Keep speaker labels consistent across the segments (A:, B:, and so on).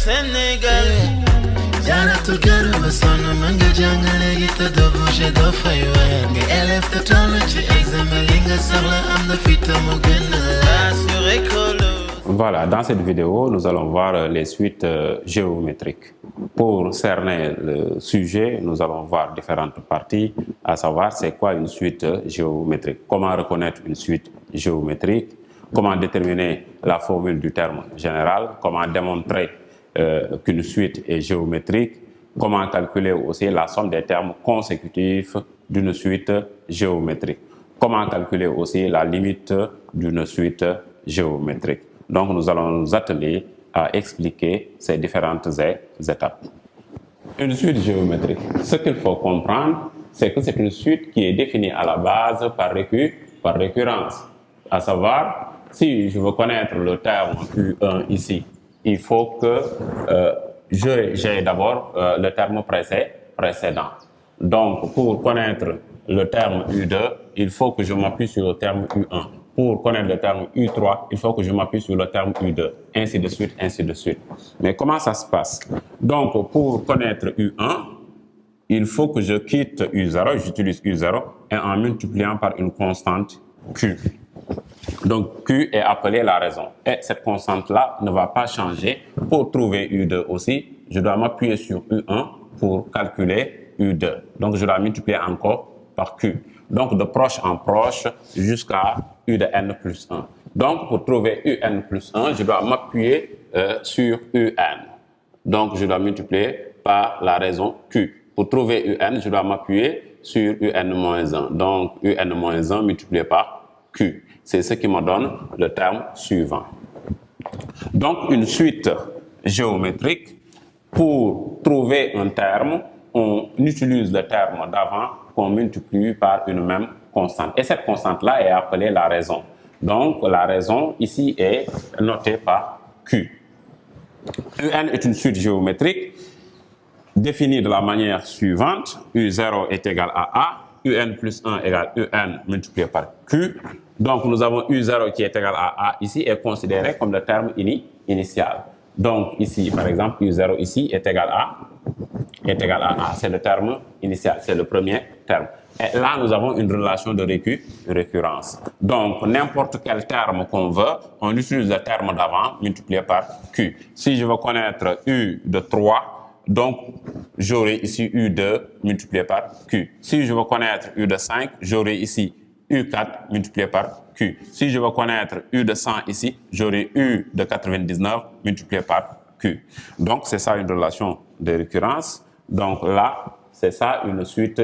A: Sénégal. Jaratu garu ba sonn mën nga jàngale gi te doo bouger doo fay weer nga élève te toll ci examen li nga soxla am na fi te mu gën a assuré école.
B: Voilà, dans cette vidéo, nous allons voir les suites géométriques. Pour cerner le sujet, nous allons voir différentes parties, à savoir c'est quoi une suite géométrique, comment reconnaître une suite géométrique, comment déterminer la formule du terme général, comment démontrer qu'une suite est géométrique, comment calculer aussi la somme des termes consécutifs d'une suite géométrique, comment calculer aussi la limite d'une suite géométrique. Donc, nous allons nous atteler à expliquer ces différentes étapes. Une suite géométrique, ce qu'il faut comprendre, c'est que c'est une suite qui est définie à la base par récurrence. À savoir, si je veux connaître le terme U1 ici, il faut que j'ai d'abord le terme précédent. Donc, pour connaître le terme U2, il faut que je m'appuie sur le terme U1. Pour connaître le terme U3, il faut que je m'appuie sur le terme U2, ainsi de suite, ainsi de suite. Mais comment ça se passe? Donc, pour connaître U1, il faut que je quitte U0, j'utilise U0, et en multipliant par une constante Q. Donc, Q est appelée la raison. Et cette constante-là ne va pas changer. Pour trouver U2 aussi, je dois m'appuyer sur U1 pour calculer U2. Donc, je dois multiplier encore par Q. Donc, de proche en proche jusqu'à U de n plus 1. Donc, pour trouver Un plus 1, je dois m'appuyer sur Un. Donc, je dois multiplier par la raison Q. Pour trouver Un, je dois m'appuyer sur Un-1. Donc, Un-1 multiplié par Q. C'est ce qui me donne le terme suivant. Donc, une suite géométrique, pour trouver un terme, on utilise le terme d'avant qu'on multiplie par une même constante. Et cette constante-là est appelée la raison. Donc, la raison ici est notée par Q. Un est une suite géométrique définie de la manière suivante. U0 est égal à A. Un plus 1 égale Un multiplié par Q. Donc, nous avons U0 qui est égal à A ici est considéré comme le terme initial. Donc, ici, par exemple, U0 ici est égal à A. C'est le terme initial, c'est le premier terme. Et là, nous avons une relation de récurrence. Donc, n'importe quel terme qu'on veut, on utilise le terme d'avant multiplié par Q. Si je veux connaître U de 3, donc j'aurai ici U2 multiplié par Q. Si je veux connaître U de 5, j'aurai ici U4 multiplié par Q. Si je veux connaître U de 100 ici, j'aurai U de 99 multiplié par Q. Donc, c'est ça une relation de récurrence. Donc là, c'est ça une suite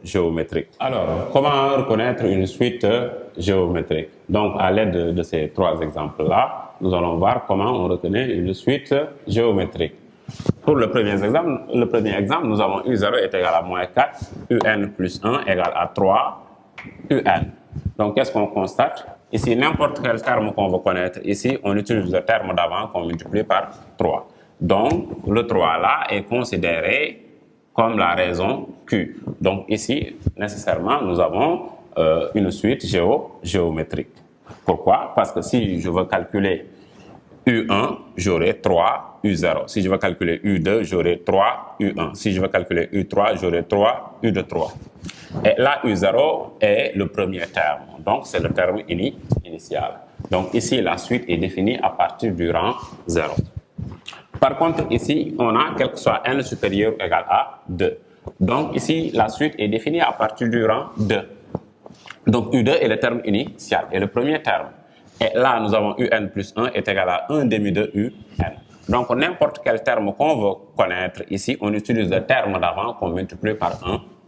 B: géométrique. Alors, comment reconnaître une suite géométrique? Donc, à l'aide de ces trois exemples-là, nous allons voir comment on reconnaît une suite géométrique. Pour le premier exemple, nous avons U0 est égal à moins 4, Un plus 1 égale à 3, Un. Donc, qu'est-ce qu'on constate? Ici, n'importe quel terme qu'on veut connaître, ici, on utilise le terme d'avant qu'on multiplie par 3. Donc, le 3 là est considéré comme la raison Q. Donc, ici, nécessairement, nous avons une suite géométrique. Pourquoi? Parce que si je veux calculer U1, j'aurai 3 U0. Si je veux calculer U2, j'aurai 3 U1. Si je veux calculer U3, j'aurai 3 U de 3. Et là, U0 est le premier terme. Donc, c'est le terme initial. Donc, ici, la suite est définie à partir du rang 0. Par contre, ici, on a quel que soit n supérieur ou égal à 2. Donc, ici, la suite est définie à partir du rang 2. Donc, U2 est le terme initial, est le premier terme. Et là, nous avons Un plus 1 est égal à 1 demi de Un. Donc, n'importe quel terme qu'on veut connaître ici, on utilise le terme d'avant qu'on multiplie par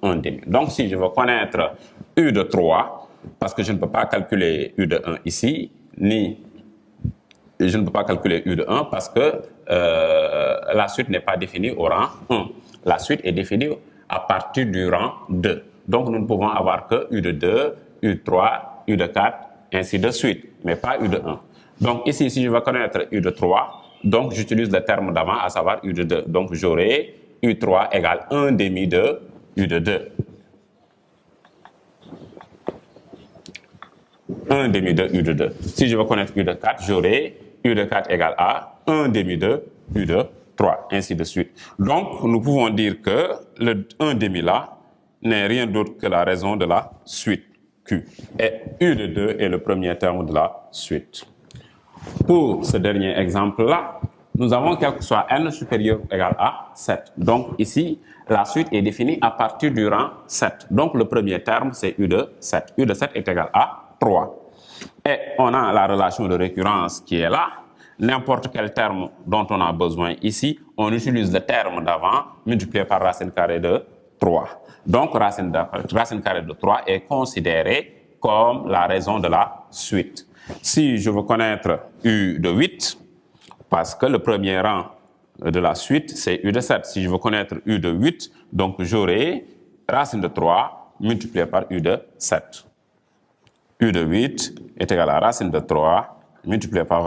B: 1 demi. Donc, si je veux connaître U de 3, parce que je ne peux pas calculer U de 1 ici, ni je ne peux pas calculer U de 1 parce que la suite n'est pas définie au rang 1. La suite est définie à partir du rang 2. Donc, nous ne pouvons avoir que U de 2, U de 3, U de 4, ainsi de suite, mais pas U de 1. Donc, ici, si je veux connaître U de 3, donc j'utilise le terme d'avant, à savoir U de 2. Donc, j'aurai U3 égale 1 demi de U de 2. 1 demi de U de 2. Si je veux connaître U de 4, j'aurai U de 4 égale à 1 demi de U de 3, ainsi de suite. Donc, nous pouvons dire que le 1 demi là n'est rien d'autre que la raison de la suite Q. Et U de 2 est le premier terme de la suite. Pour ce dernier exemple-là, nous avons quel que soit n supérieur ou égal à 7. Donc ici, la suite est définie à partir du rang 7. Donc le premier terme, c'est U de 7. U de 7 est égal à 3. Et on a la relation de récurrence qui est là. N'importe quel terme dont on a besoin ici, on utilise le terme d'avant multiplié par racine carrée de 3. Donc racine carrée de 3 est considérée comme la raison de la suite. Si je veux connaître U de 8, parce que le premier rang de la suite, c'est U de 7. Si je veux connaître U de 8, donc j'aurai racine de 3 multiplié par U de 7. U de 8 est égal à racine de 3 multiplié par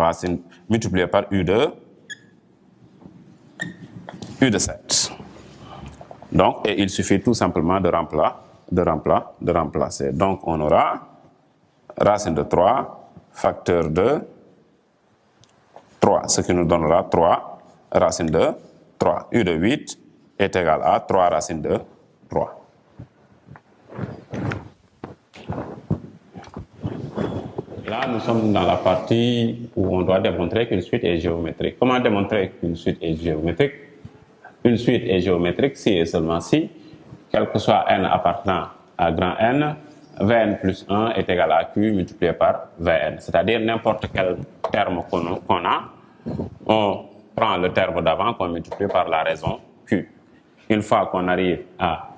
B: U de 7. Donc, et il suffit tout simplement de remplacer. Donc, on aura racine de 3 facteur de 3, ce qui nous donnera 3 racine de 3. U de 8 est égal à 3 racine de 3. Là, nous sommes dans la partie où on doit démontrer qu'une suite est géométrique. Comment démontrer qu'une suite est géométrique? Une suite est géométrique si et seulement si, quel que soit n appartenant à grand N, Vn plus 1 est égal à Q multiplié par Vn. C'est-à-dire n'importe quel terme qu'on a, on prend le terme d'avant qu'on multiplie par la raison Q. Une fois qu'on arrive à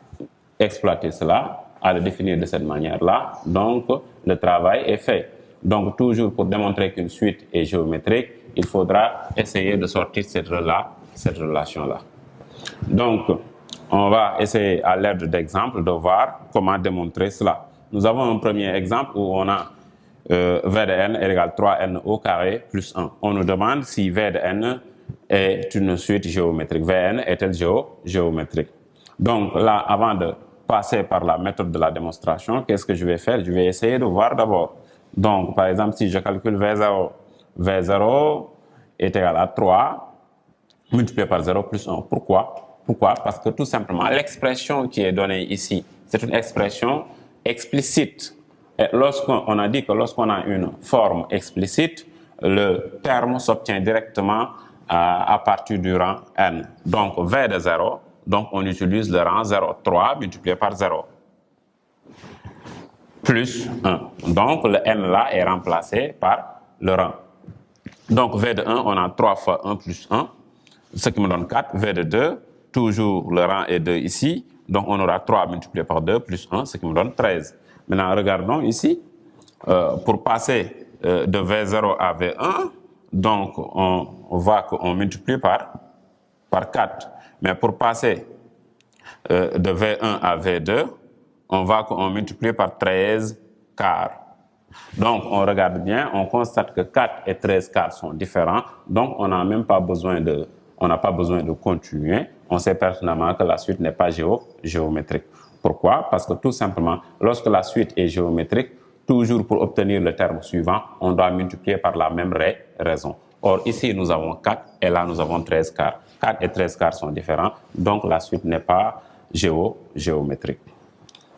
B: exploiter cela, à le définir de cette manière-là, donc le travail est fait. Donc toujours pour démontrer qu'une suite est géométrique, il faudra essayer de sortir cette relation-là. Donc, on va essayer à l'aide d'exemples de voir comment démontrer cela. Nous avons un premier exemple où on a V de n est égal à 3n au carré plus 1. On nous demande si V de n est une suite géométrique. Vn est-elle géométrique? Donc là, avant de passer par la méthode de la démonstration, qu'est-ce que je vais faire? Je vais essayer de voir d'abord. Donc, par exemple, si je calcule V0, V0 est égal à 3 multiplié par 0 plus 1. Pourquoi? Parce que tout simplement, l'expression qui est donnée ici, c'est une expression explicite. Et lorsqu'on a dit que lorsqu'on a une forme explicite, le terme s'obtient directement à partir du rang n. Donc, V de 0, donc on utilise le rang 0. 3 multiplié par 0. Plus 1. Donc, le n là est remplacé par le rang. Donc, V de 1, on a 3 fois 1 plus 1, ce qui me donne 4. V de 2, toujours le rang est 2 ici. Donc, on aura 3 multiplié par 2 plus 1, ce qui me donne 13. Maintenant, regardons ici. Pour passer de V0 à V1, donc on voit qu'on multiplie par 4. Mais pour passer de V1 à V2, on voit qu'on multiplie par 13 quarts. Donc, on regarde bien, on constate que 4 et 13 quarts sont différents. Donc, on n'a même pas besoin de continuer. On sait pertinemment que la suite n'est pas géométrique. Pourquoi? Parce que tout simplement, lorsque la suite est géométrique, toujours pour obtenir le terme suivant, on doit multiplier par la même raison. Or, ici, nous avons 4 et là, nous avons 13 quarts. 4 et 13 quarts sont différents, donc la suite n'est pas géométrique.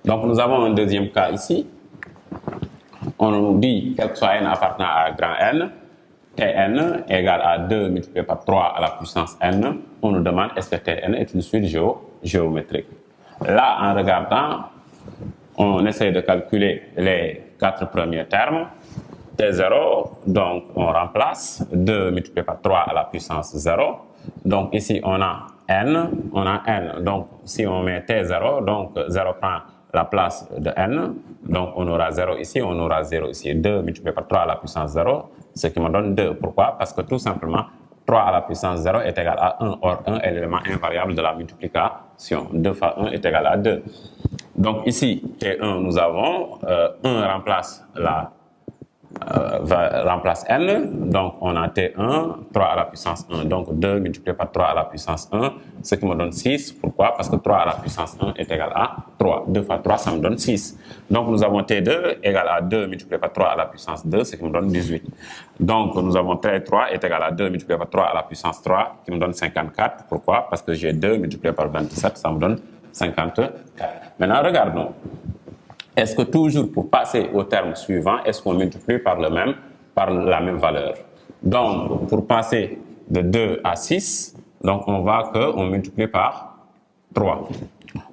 B: Donc, nous avons un deuxième cas ici. On nous dit, quel que soit n appartenant à grand N, Tn égale à 2 multiplié par 3 à la puissance n. On nous demande est-ce que Tn est une suite géométrique. Là, en regardant, on essaie de calculer les 4 premiers termes. T0, donc on remplace 2 multiplié par 3 à la puissance 0. Donc ici, on a n. Donc si on met T0, donc 0 prend la place de n. Donc on aura 0 ici, on aura 0 ici. 2 multiplié par 3 à la puissance 0, ce qui me donne 2. Pourquoi? Parce que tout simplement, 3 à la puissance 0 est égal à 1. Or, 1 est l'élément invariable de la multiplication. 2 fois 1 est égal à 2. Donc ici, T1, nous avons 1 remplace remplace n, donc on a T1, 3 à la puissance 1, donc 2 multiplié par 3 à la puissance 1, ce qui me donne 6. Pourquoi? Parce que 3 à la puissance 1 est égal à 3. 2 fois 3, ça me donne 6. Donc nous avons T2 égal à 2 multiplié par 3 à la puissance 2, ce qui me donne 18. Donc nous avons T3 est égal à 2 multiplié par 3 à la puissance 3, qui me donne 54. Pourquoi? Parce que j'ai 2 multiplié par 27, ça me donne 54. Maintenant, regardons. Est-ce que toujours pour passer au terme suivant, est-ce qu'on multiplie par la même valeur? Donc, pour passer de 2 à 6, donc on voit qu'on multiplie par 3.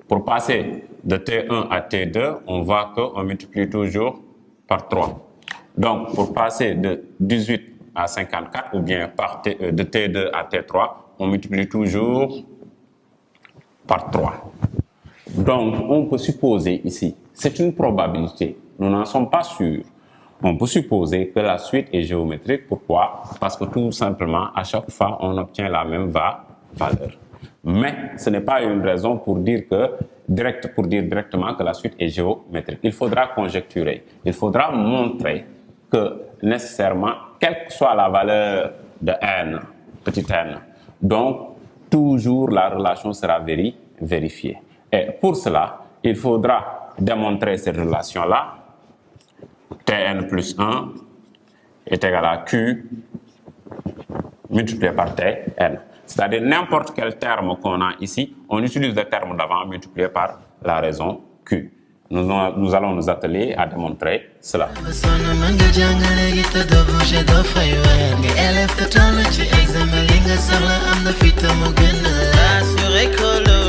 B: Pour passer de T1 à T2, on voit qu'on multiplie toujours par 3. Donc, pour passer de 18 à 54, ou bien de T2 à T3, on multiplie toujours par 3. Donc, on peut supposer ici, c'est une probabilité, nous n'en sommes pas sûrs. On peut supposer que la suite est géométrique. Pourquoi? Parce que tout simplement, à chaque fois, on obtient la même valeur. Mais ce n'est pas une raison pour dire directement que la suite est géométrique. Il faudra conjecturer, il faudra montrer que nécessairement, quelle que soit la valeur de n, petit n, donc toujours la relation sera vérifiée. Et pour cela, il faudra démontrer cette relation-là. Tn plus 1 est égal à Q multiplié par Tn. C'est-à-dire n'importe quel terme qu'on a ici, on utilise le terme d'avant multiplié par la raison Q. Nous allons nous atteler à démontrer cela.
A: Assuré que le